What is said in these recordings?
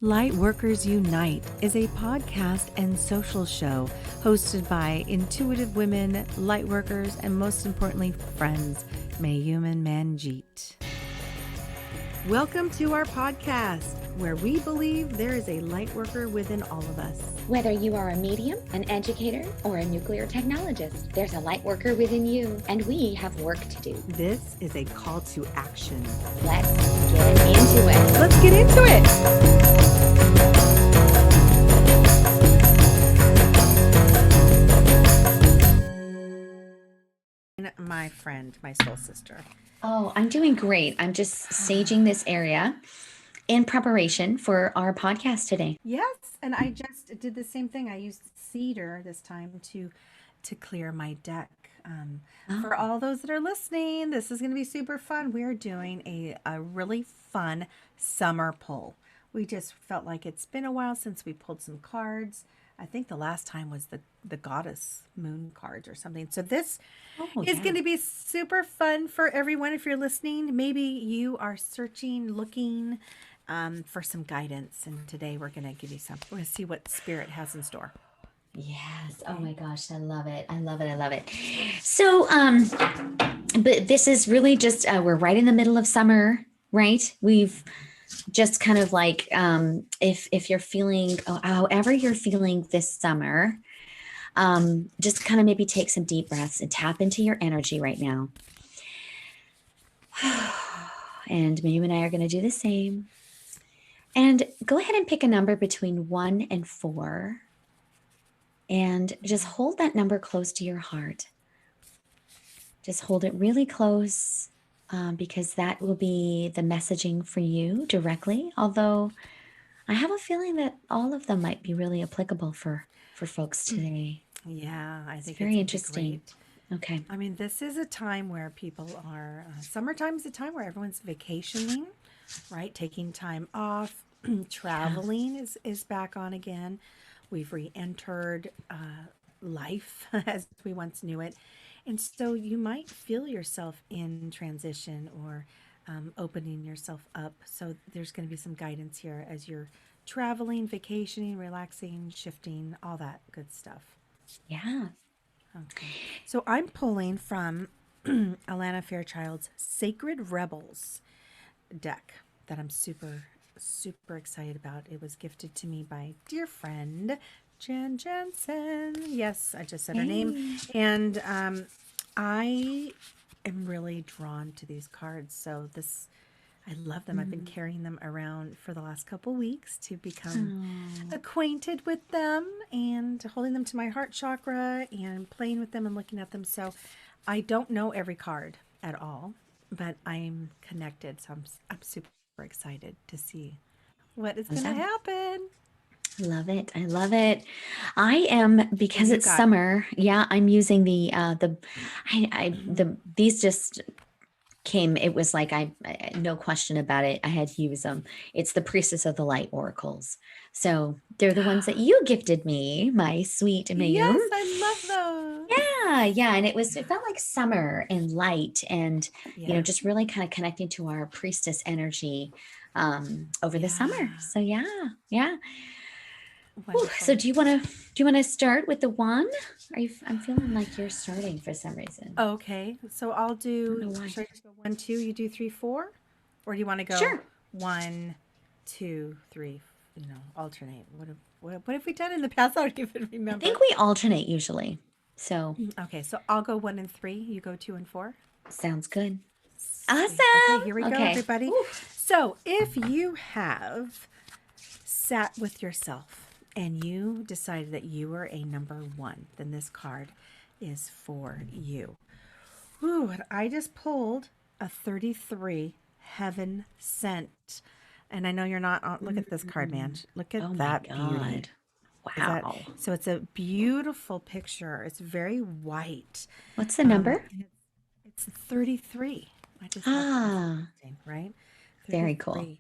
Lightworkers Unite is a podcast and social show hosted by intuitive women, lightworkers, and most importantly, friends, Mayume and Manjeet. Welcome to our podcast, where we believe there is a lightworker within all of us. Whether you are a medium, an educator, or a nuclear technologist, there's a light worker within you, and we have work to do. This is a call to action. Let's get into it. Let's get into it. My friend, my soul sister. Oh, I'm doing great. I'm just saging this area in preparation for our podcast today. Yes, and I just did the same thing. I used cedar this time to clear my deck. For all those that are listening, this is going to be super fun. We're doing a really fun summer pull. We just felt like it's been a while since we pulled some cards. I think the last time was the goddess moon cards or something. So this is going to be super fun for everyone. If you're listening, maybe you are searching, looking for some guidance. And today we're going to give you some. We're going to see what Spirit has in store. Yes. Oh my gosh. I love it. I love it. I love it. So, but this is really just, we're right in the middle of summer, right? We've just kind of like, if you're feeling, however you're feeling this summer, just kind of maybe take some deep breaths and tap into your energy right now. And Mayume and I are going to do the same. And go ahead and pick a number between 1 and 4. And just hold that number close to your heart. Just hold it really close because that will be the messaging for you directly. Although I have a feeling that all of them might be really applicable for folks today. Yeah, I think it's very interesting. Great. Okay. I mean, this is a time where people are, summertime is a time where everyone's vacationing, right? Taking time off. Traveling is back on again. We've re-entered life as we once knew it. And so you might feel yourself in transition or opening yourself up. So there's going to be some guidance here as you're traveling, vacationing, relaxing, shifting, all that good stuff. Yeah. Okay. So I'm pulling from Alana Fairchild's Sacred Rebels deck that I'm super excited about. It was gifted to me by dear friend Jan Jensen. Yes, I just said her name. And I am really drawn to these cards. So I love them. I've been carrying them around for the last couple weeks to become acquainted with them and holding them to my heart chakra and playing with them and looking at them. So I don't know every card at all, but I'm connected. So I'm super excited to see what is going to happen. Love it. I love it. I am, because it's summer. Yeah, I'm using these just came. It was like, I no question about it. I had to use them. It's the Priestess of the Light Oracles. So they're the ones that you gifted me, my sweet Mayume. Yes, I love those. Yeah. And it felt like summer and light and, just really kind of connecting to our priestess energy over the summer. So yeah. So do you want to start with the 1? I'm feeling like you're starting for some reason. Okay. So I'll do, should I just go 1, 2, you do 3, 4? Or do you want to go 1, 2, 3, alternate? What have we done in the past? I don't even remember. I think we alternate usually. So. Okay. So I'll go 1 and 3. You go 2 and 4. Sounds good. Awesome. Okay, here we go, everybody. Ooh. So if you have sat with yourself and you decided that you were a number 1, then this card is for you. Ooh, and I just pulled a 33 Heaven Sent. And I know you're not, look at this card, man. Look at that beauty. Wow. So it's a beautiful picture. It's very white. What's the number? It's 33. I just right? 33. Very cool.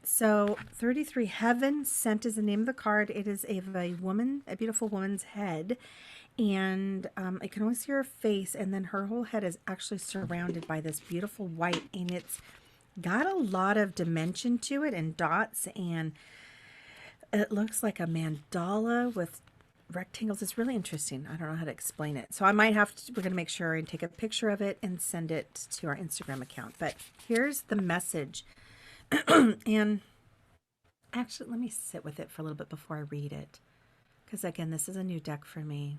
So 33 Heaven Sent is the name of the card. It is a woman, a beautiful woman's head, and I can only see her face, and then her whole head is actually surrounded by this beautiful white, and got a lot of dimension to it and dots, and it looks like a mandala with rectangles. It's really interesting. I don't know how to explain it. So I might have to, we're going to make sure and take a picture of it and send it to our Instagram account. But here's the message. And actually, let me sit with it for a little bit before I read it. Because again, this is a new deck for me.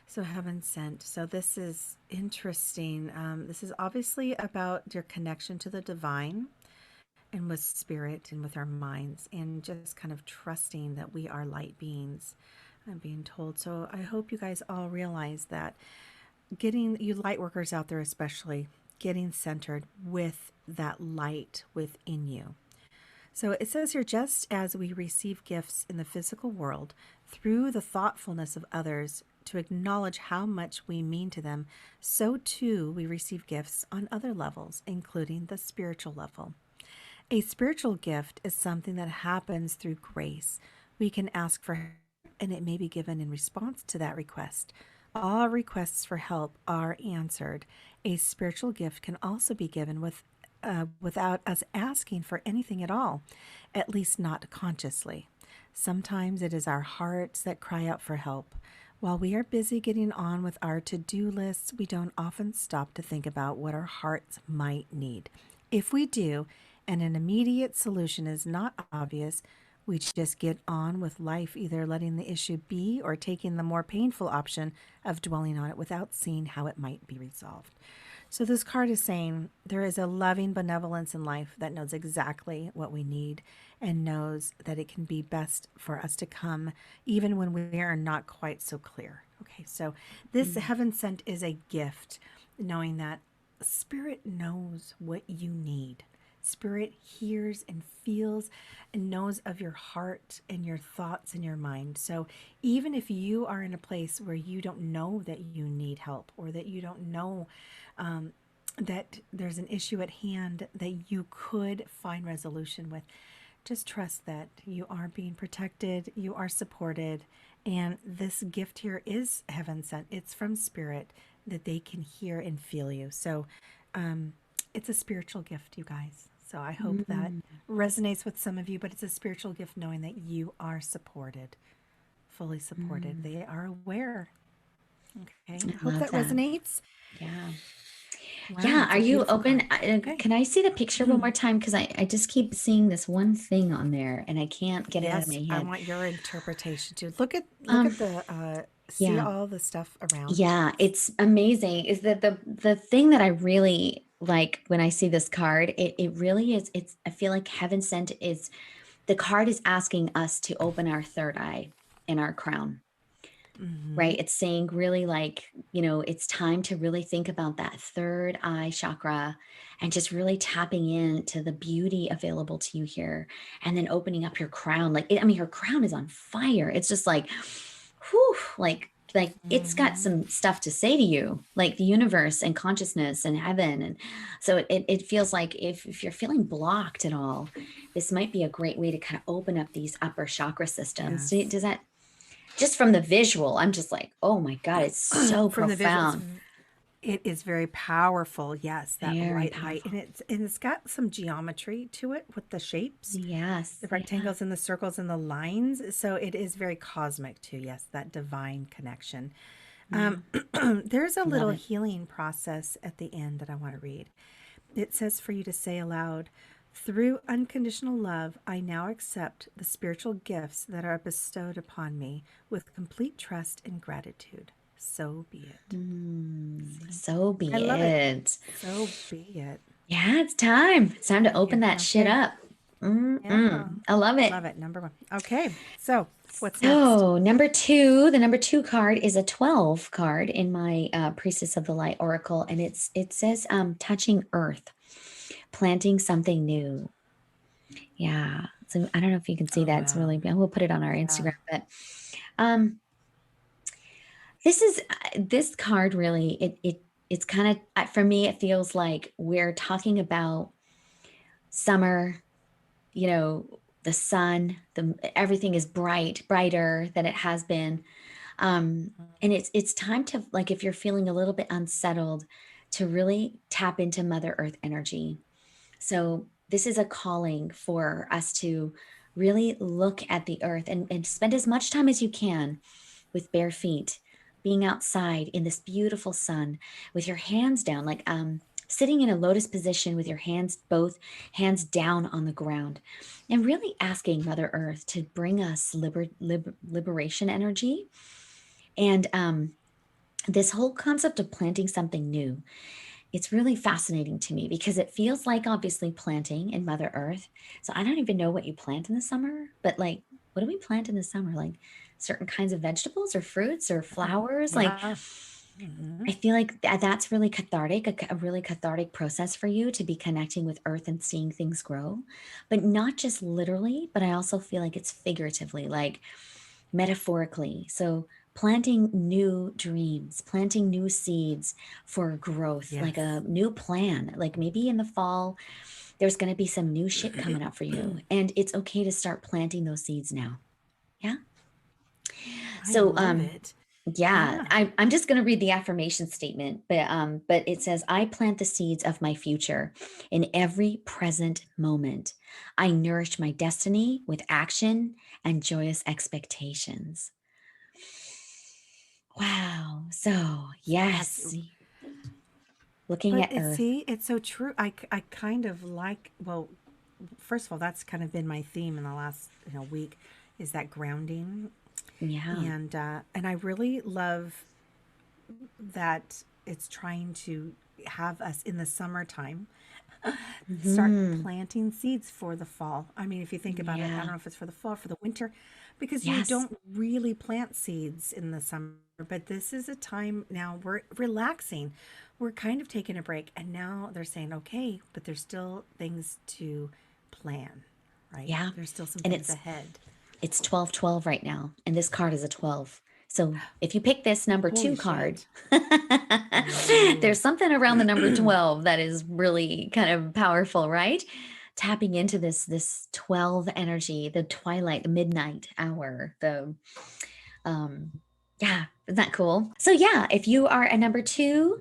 So heaven sent. So this is interesting. This is obviously about your connection to the divine and with spirit and with our minds and just kind of trusting that we are light beings. I'm being told. So I hope you guys all realize that getting you light workers out there, especially getting centered with that light within you. So it says here, just as we receive gifts in the physical world through the thoughtfulness of others to acknowledge how much we mean to them, so too we receive gifts on other levels, including the spiritual level. A spiritual gift is something that happens through grace. We can ask for help, and it may be given in response to that request. All requests for help are answered. A spiritual gift can also be given without us asking for anything at all, at least not consciously. Sometimes it is our hearts that cry out for help. While we are busy getting on with our to do lists, we don't often stop to think about what our hearts might need. If we do, and an immediate solution is not obvious, we just get on with life, either letting the issue be or taking the more painful option of dwelling on it without seeing how it might be resolved. So, this card is saying there is a loving benevolence in life that knows exactly what we need and knows that it can be best for us to come even when we are not quite so clear. Okay, so this Mm. heaven sent is a gift, knowing that Spirit knows what you need. Spirit hears and feels and knows of your heart and your thoughts and your mind. So even if you are in a place where you don't know that you need help or that you don't know that there's an issue at hand that you could find resolution with, just trust that you are being protected, you are supported, and this gift here is heaven sent. It's from Spirit that they can hear and feel you. So it's a spiritual gift, you guys. So I hope that Mm. resonates with some of you, but it's a spiritual gift knowing that you are supported, fully supported. Mm. They are aware. Okay. I I hope love that that. resonates. Yeah. Wow, Yeah. it's Are a you beautiful open? card. Okay. Can I see the picture one more time? Because I just keep seeing this one thing on there and I can't get it out of Yes, my I head. want your interpretation too. Look at Um, the see yeah. all the stuff around. Yeah, it's amazing. Is that the thing that I really like when I see this card? It really is. It's I feel like heaven sent is the card is asking us to open our third eye in our crown, right? Mm-hmm. It's saying really like, you know, it's time to really think about that third eye chakra and just really tapping into the beauty available to you here and then opening up your crown. Like, I mean, your crown is on fire. It's just like, whew, like it's got Mm-hmm. some stuff to say to you, like the universe and consciousness and heaven. And so it feels like if you're feeling blocked at all, this might be a great way to kind of open up these upper chakra systems. Yes. Does that just from the visual, I'm just like, oh my God, it's so From the visual, profound. it is very powerful. Yes, that Very white light, powerful. and it's got some geometry to it with the shapes, Yes. the Yeah. rectangles and the circles and the lines. So it is very cosmic too. Yes, that divine connection. Yeah. There's a Love little it. healing process at the end that I want to read. It says for you to say aloud, through unconditional love, I now accept the spiritual gifts that are bestowed upon me with complete trust and gratitude. So be it. See, So I be love it. it. So be it. Yeah, it's time. It's time to open Yeah. that shit Okay. up. Yeah. I love it. Love it. Number one. Okay. So what's next? So, number two, the number two card is a 12 card in my Priestess of the Light Oracle, and it says touching earth, planting something new. Yeah. So I don't know if you can see Oh, that. It's wow. really, we'll put it on our Yeah. Instagram, but um this is this card really it's kind of for me it feels like we're talking about summer, you know, the sun, the everything is brighter than it has been. And it's time to like if you're feeling a little bit unsettled to really tap into Mother Earth energy. So this is a calling for us to really look at the earth and spend as much time as you can with bare feet, being outside in this beautiful sun with your hands down, like sitting in a lotus position with your hands, both hands down on the ground, and really asking Mother Earth to bring us liberation energy. And this whole concept of planting something new, it's really fascinating to me because it feels like obviously planting in Mother Earth. So I don't even know what you plant in the summer, but like, what do we plant in the summer? Like certain kinds of vegetables or fruits or flowers? Like, Yeah. Hmm. I feel like that's really cathartic, a really cathartic process for you to be connecting with Earth and seeing things grow, but not just literally, but I also feel like it's figuratively, like metaphorically. So, planting new dreams, planting new seeds for growth, like a Yes. new plan. Like maybe in the fall, there's going to be some new shit coming up for you. And it's okay to start planting those seeds now. Yeah. I So, love it. yeah, Yeah. I'm just going to read the affirmation statement, but it says, I plant the seeds of my future in every present moment. I nourish my destiny with action and joyous expectations. Wow. So, That's, yes, looking but at it, Earth. see, it's so true. I kind of like, well, first of all, that's kind of been my theme in the last, week, is that grounding. Yeah. And I really love that it's trying to have us in the summertime start Hmm. planting seeds for the fall. I mean, if you think about it, I don't Yeah. know if it's for the fall, for the winter, because you Yes. don't really plant seeds in the summer. But this is a time now we're relaxing. We're kind of taking a break. And now they're saying, okay, but there's still things to plan, right? Yeah. There's still some And things ahead. it's 12-12 right now, and this card is a 12. So if you pick this number Holy 2 card, shit. Ooh. there's something around the number 12 that is really kind of powerful, right? Tapping into this 12 energy, the twilight, the midnight hour, the um, yeah, isn't that cool? So yeah, if you are a number 2,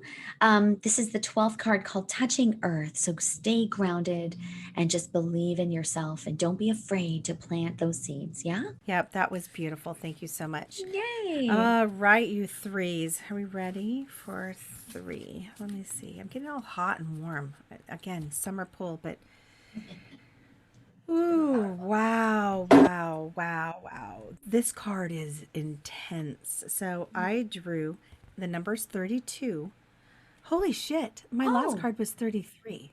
this is the 12th card called Touching Earth. So stay grounded and just believe in yourself and don't be afraid to plant those seeds. Yeah. Yep, that was beautiful. Thank you so much. Yay. All right, you threes. Are we ready for three? Let me see. I'm getting all hot and warm. Again, summer pool, but ooh, wow, wow, wow, wow. This card is intense. So I drew the numbers 32. Holy shit. My last Oh, card was 33.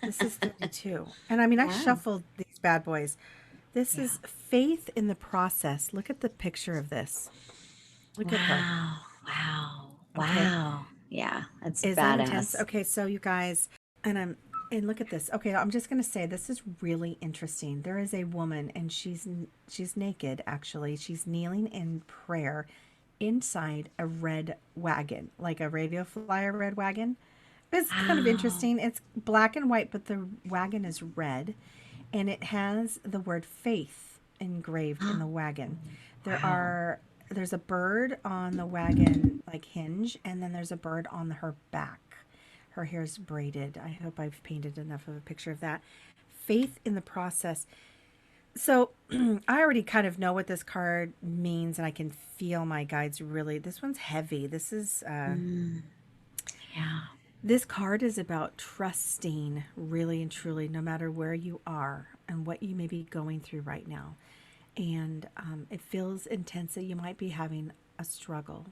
This is 32. And I mean, I wow. shuffled these bad boys. This Yeah. is faith in the process. Look at the picture of this. Look at her. Wow. Wow. Okay. Wow. Yeah, that's Is that intense? badass. Okay, so you guys, and I'm and look at this. Okay, I'm just going to say this is really interesting. There is a woman and she's naked actually. She's kneeling in prayer inside a red wagon, like a radio flyer red wagon. It's kind of Wow. interesting. It's black and white, but the wagon is red and it has the word faith engraved in the wagon. There Wow. are there's a bird on the wagon like hinge, and then there's a bird on her back. Her hair's braided. I hope I've painted enough of a picture of that. Faith in the process. So I already kind of know what this card means, and I can feel my guides really. This one's heavy. Mm, yeah. This card is about trusting really and truly, no matter where you are and what you may be going through right now. And it feels intense that you might be having a struggle,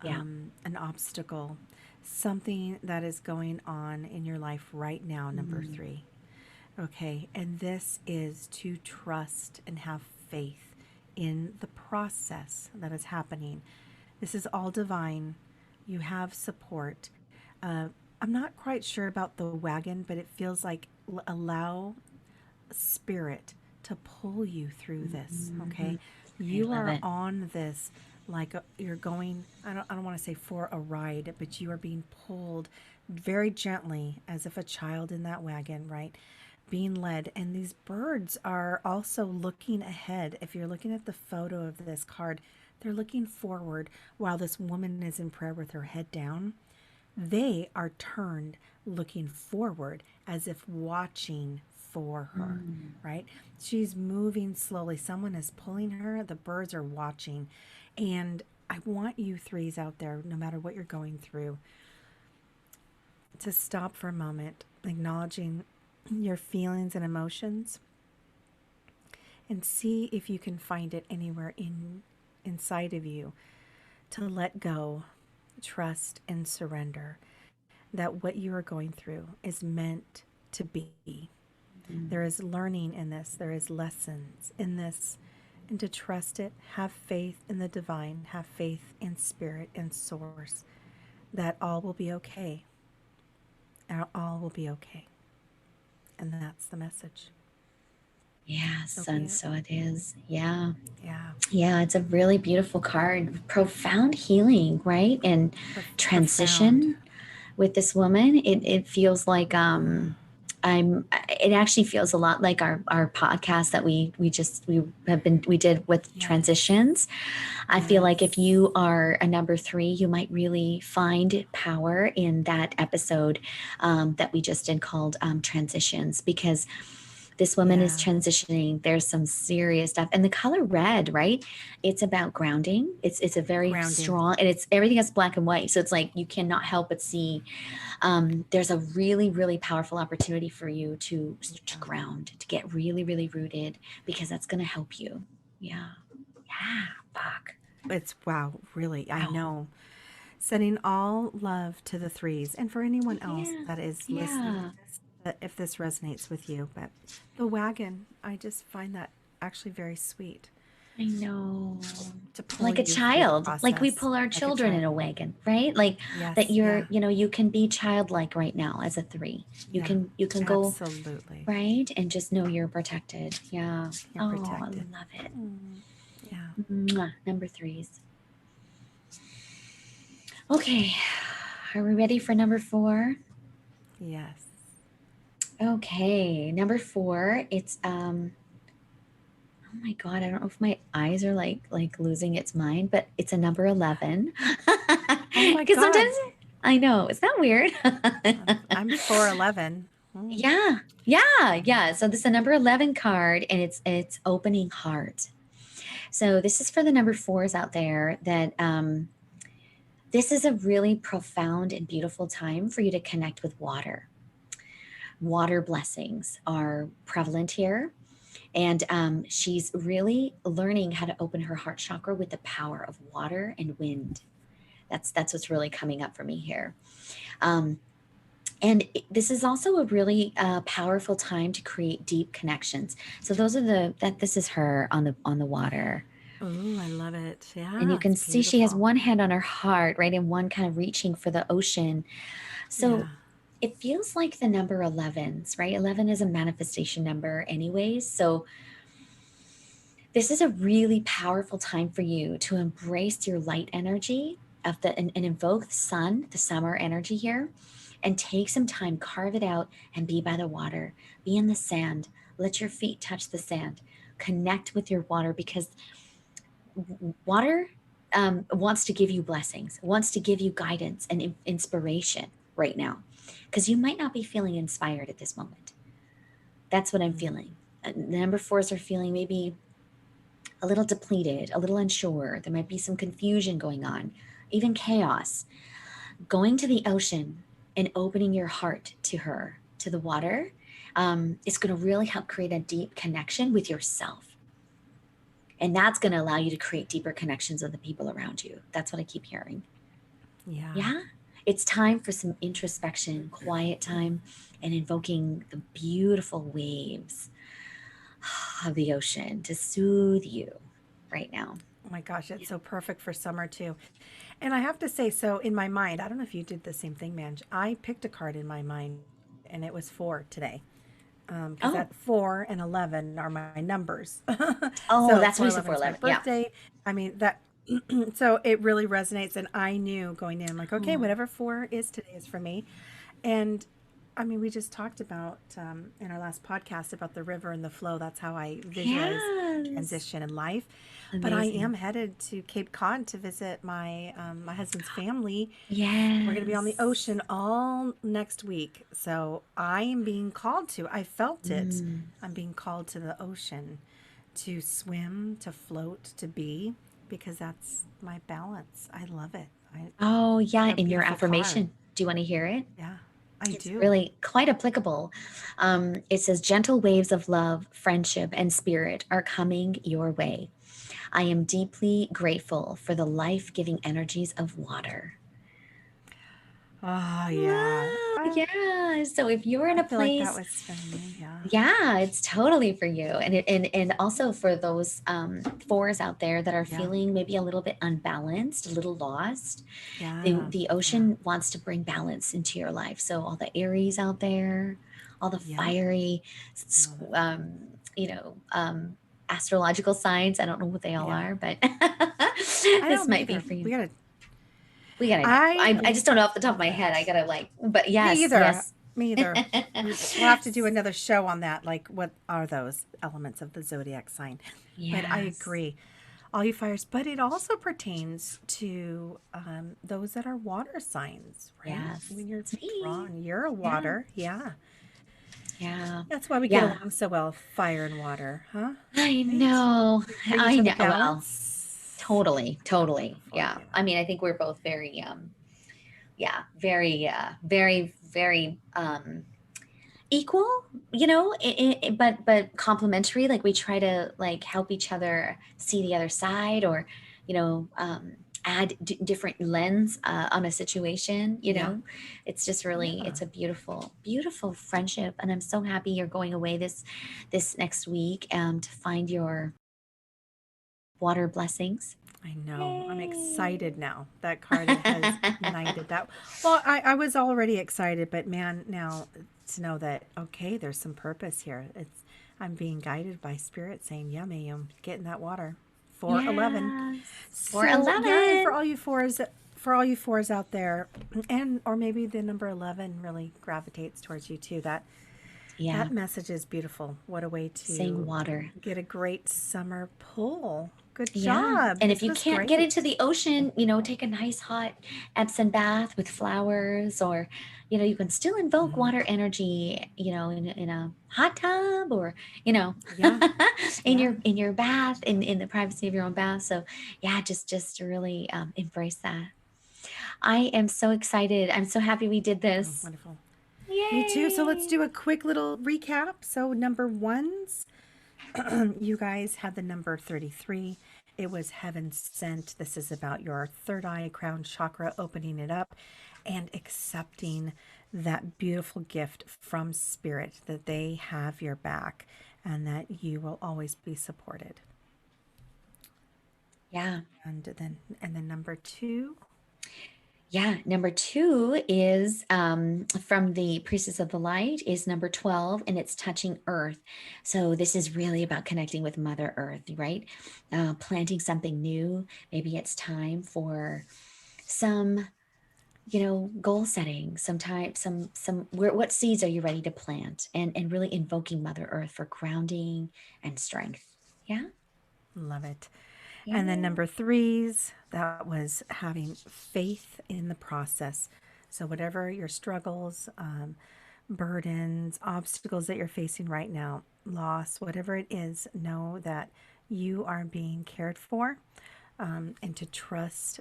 Yeah. an obstacle, something that is going on in your life right now, number Mm, three. Okay. And this is to trust and have faith in the process that is happening. This is all divine. You have support. Uh, I'm not quite sure about the wagon, but it feels like allow spirit to pull you through this. mhm. Okay, I you love are it. on this like you're going. I don't want to say for a ride, but you are being pulled very gently, as if a child in that wagon, right? Being led, and these birds are also looking ahead. If you're looking at the photo of this card, they're looking forward while this woman is in prayer with her head down. They are turned looking forward as if watching for her, Mm. right? She's moving slowly. Someone is pulling her. The birds are watching. And I want you threes out there, no matter what you're going through, to stop for a moment, acknowledging your feelings and emotions, and see if you can find it anywhere inside of you to let go, trust, and surrender that what you are going through is meant to be. Mm. There is learning in this, there is lessons in this, and to trust it, have faith in the divine, have faith in spirit and source, that all will be okay. All will be okay. And that's the message. So Yes, be and it. so it is. Yeah. Yeah. Yeah, it's a really beautiful card. Profound healing, right? And Profound. transition with this woman. It feels like I'm it actually feels a lot like our podcast that we did with Yes. transitions. I feel like if Yes. you are a number three, you might really find power in that episode that we just did called transitions, because this woman is Yeah. transitioning. There's some serious stuff, and the color red, right? It's about grounding. It's a very Grounding. strong, and it's everything is black and white, so it's like you cannot help but see. There's a really really powerful opportunity for you to Yeah. ground, to get really really rooted, because that's going to help you. Yeah, yeah. Fuck. It's wow, really. I Wow. know. Sending all love to the threes and for anyone else Yeah. that is listening to Yeah. this, if this resonates with you. But the wagon, I just find that actually very sweet I know. to pull Like a you through the child, like we process pull our like a children in child. a wagon, right? Like that Yes. you're, Yeah. you can be childlike right now as a three. Yeah. You can go Absolutely. right and just know you're protected. Yeah. You're Oh, I protected. love it. Mm, yeah. Mwah. Number threes. Okay. Are we ready for number four? Yes. Okay. Number four, it's oh my god, I don't know if my eyes are like losing its mind, but it's a number 11. Oh my Because sometimes God. I know, it's not weird. I'm 411. Mm. Yeah. Yeah, yeah. So this is a number 11 card, and it's opening heart. So this is for the number fours out there that this is a really profound and beautiful time for you to connect with water. Water blessings are prevalent here. And she's really learning how to open her heart chakra with the power of water and wind. That's what's really coming up for me here. Um, this is also a really powerful time to create deep connections. So those are this is her on the water. Oh, I love it. And you Yeah, can it's see she has beautiful. one hand on her heart, right, and one kind of reaching for the ocean. So Yeah. it feels like the number 11s, right? 11 is a manifestation number anyways. So this is a really powerful time for you to embrace your light energy of and invoke the sun, the summer energy here, and take some time, carve it out, and be by the water. Be in the sand. Let your feet touch the sand. Connect with your water, because water wants to give you blessings, wants to give you guidance and inspiration right now, because you might not be feeling inspired at this moment. That's what I'm Mm. feeling. The number fours are feeling maybe a little depleted, a little unsure. There might be some confusion going on, even chaos. Going to the ocean and opening your heart to her, to the water, is going to really help create a deep connection with yourself. And that's going to allow you to create deeper connections with the people around you. That's what I keep hearing. Yeah. Yeah. It's time for some introspection, quiet time, and invoking the beautiful waves of the ocean to soothe you right now. Oh my gosh, it's so perfect for summer too. And I have to say, so in my mind, I don't know if you did the same thing, Manj. I picked a card in my mind, and it was four today. Because Oh, that 4 and 11 are my numbers. oh, So that's four what you said eleven for is my 11. Yeah. birthday. I mean that. So it really resonates, and I knew going in, I'm like, okay, Oh, whatever four is today is for me, and I mean, we just talked about in our last podcast about the river and the flow. That's how I visualize Yes. transition in life. But I Amazing. am headed to Cape Cod to visit my husband's family. We're going to be on the Yes. ocean all next week. So I am being called to. I felt it. Mm. I'm being called to the ocean to swim, to float, to be, because that's my balance. I love it. I Oh, yeah. got a In your beautiful car. affirmation, do you want to hear it? Yeah, I It's do. really quite applicable. It says, gentle waves of love, friendship, and spirit are coming your way. I am deeply grateful for the life giving energies of water. Oh, yeah. Wow, yeah. So if you're in I a feel like that place, was for me. Yeah. yeah, it's totally for you. And also for those fours out there that are Yeah. feeling maybe a little bit unbalanced, a little lost, Yeah. the Yeah. ocean wants to bring balance into your life. So all the Aries out there, all the Yep. fiery, Love it. you know, astrological signs. I don't know what they all Yeah. are, but I this don't might be either. for you. We gotta. We gotta. I I just don't know off the top of my okay. head. I gotta like. But Me yes, either. yes. Me either. We'll have to do another show on that. Like, what are those elements of the zodiac sign? But I Yes. agree. All you fires. But it also pertains to those that are water signs, right? Yes. When you're It's me. drawn, you're a Yeah. water. Yeah. Yeah. That's why we get Yeah. along so well. Fire and water, huh? I Right? know. Bring each I other know. Well, balance. totally. Totally. Beautiful. Yeah. Yeah. I mean, I think we're both very, yeah, very, very, very, equal, but complementary. Like we try to like help each other see the other side, or add different lens on a situation. Yeah. It's just really, Yeah. it's a beautiful, beautiful friendship, and I'm so happy you're going away this next week to find your water blessings. I know. I'm Yay. excited now. That card has ignited that. Well, I was already excited, but man, now to know that, okay, there's some purpose here. I'm being guided by spirit saying, yeah, Mayum, get in that water. 411. Yes, for So yeah, and 11. for all you fours out there, and or maybe the number 11 really gravitates towards you too. Yeah, That message is beautiful. What a way saying to water. get a great summer pull. Good Yeah. job. And if This you was can't get into great. the ocean, take a nice hot Epsom bath with flowers, or, you can still invoke Mm, water energy, in a hot tub, or, you know, yeah, yeah. in your bath, in the privacy of your own bath. So yeah, just to really embrace that. I am so excited. I'm so happy we did Oh, this. wonderful. Me too. So let's Yay. do a quick little recap. So number ones, you guys had the number 33. It was heaven sent. This is about your third eye crown chakra, opening it up and accepting that beautiful gift from spirit that they have your back and that you will always be supported. Yeah. And then number two. Yeah, number two is from the Priestess of the Light, is number 12, and it's touching Earth. So this is really about connecting with Mother Earth, right? Planting something new. Maybe it's time for some, goal setting, some type, what seeds are you ready to plant? And really invoking Mother Earth for grounding and strength. Yeah. Love it. And then Yeah. number threes, that was having faith in the process. So, whatever your struggles, burdens, obstacles that you're facing right now, loss, whatever it is, know that you are being cared for, and to trust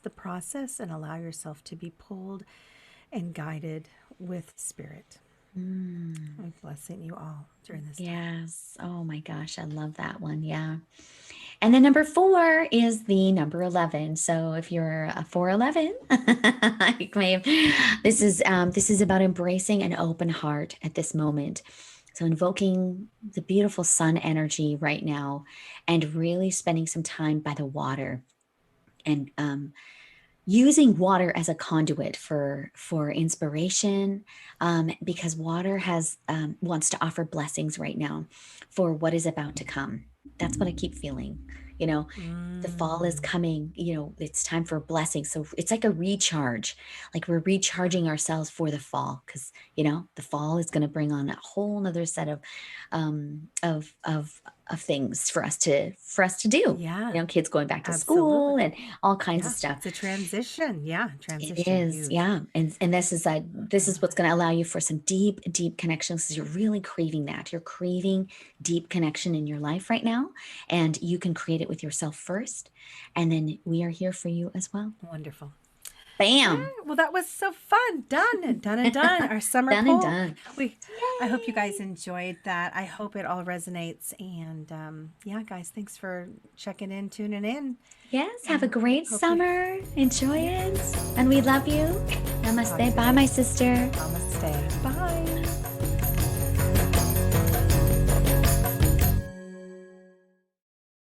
the process and allow yourself to be pulled and guided with spirit. Mm, I'm blessing you all during this time. yes. Oh my gosh, I love that one. Yeah. And then number four is the number 11. So if you're a 411, you may have, this is about embracing an open heart at this moment. So invoking the beautiful sun energy right now, and really spending some time by the water, and using water as a conduit for inspiration, because water has wants to offer blessings right now for what is about to come. That's what I keep feeling. You know, the fall is Mm. coming, it's time for blessing. So it's like a recharge, like we're recharging ourselves for the fall, because the fall is going to bring on a whole nother set um of of of things for us to do. Yeah, Kids going back to school absolutely. and all kinds of Yeah, stuff. it's a transition. Yeah, It transition, is, huge. yeah. And this is Uh, what's going to allow you for some deep, deep connections, because you're really craving that. You're craving deep connection in your life right now. And you can create it with yourself first. And then we are here for you as well. Wonderful. All Bam. right. Well, that was so fun. Done and done and done. Our summer Done and poll. done. We, I hope you guys Yay. enjoyed that. I hope it all resonates. And yeah, guys, thanks for checking in, tuning in. Yes. Have a And great hope you, summer. Enjoy yeah, it. And we love you. talk Namaste. to you Bye, my later. sister. Namaste. Bye.